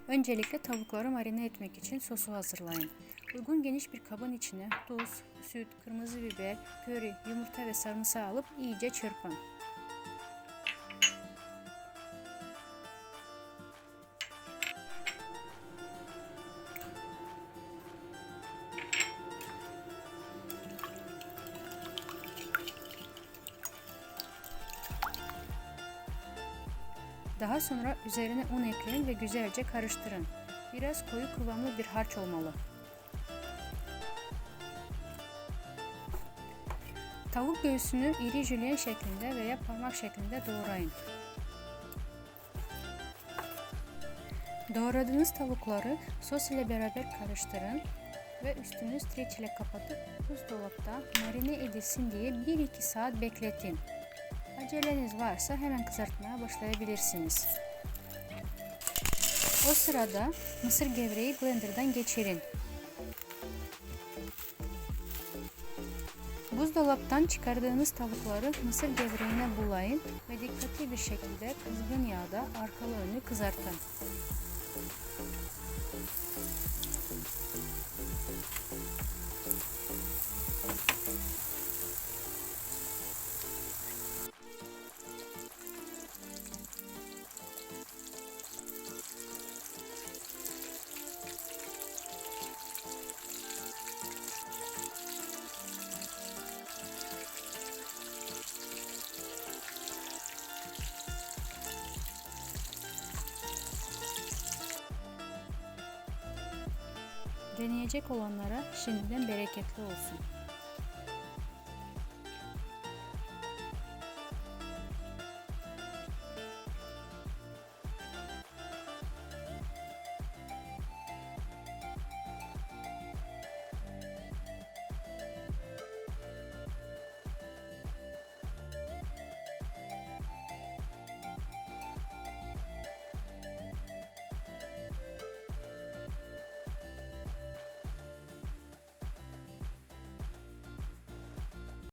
Öncelikle tavukları marine etmek için sosu hazırlayın. Uygun geniş bir kabın içine tuz, süt, kırmızı biber, köri, yumurta ve sarımsağı alıp iyice çırpın. Daha sonra üzerine un ekleyin ve güzelce karıştırın. Biraz koyu kıvamlı bir harç olmalı. Tavuk göğsünü iri jülyen şeklinde veya parmak şeklinde doğrayın. Doğradığınız tavukları sos ile beraber karıştırın ve üstünü streç ile kapatıp buzdolapta marine edilsin diye 1-2 saat bekletin. Aceleniz varsa hemen kızartmaya başlayabilirsiniz. O sırada mısır gevreği blenderdan geçirin. Buzdolaptan çıkardığınız tavukları mısır gevreğine bulayın ve dikkatli bir şekilde kızgın yağda arkalı önlü kızartın. Deneyecek olanlara şimdiden bereketli olsun.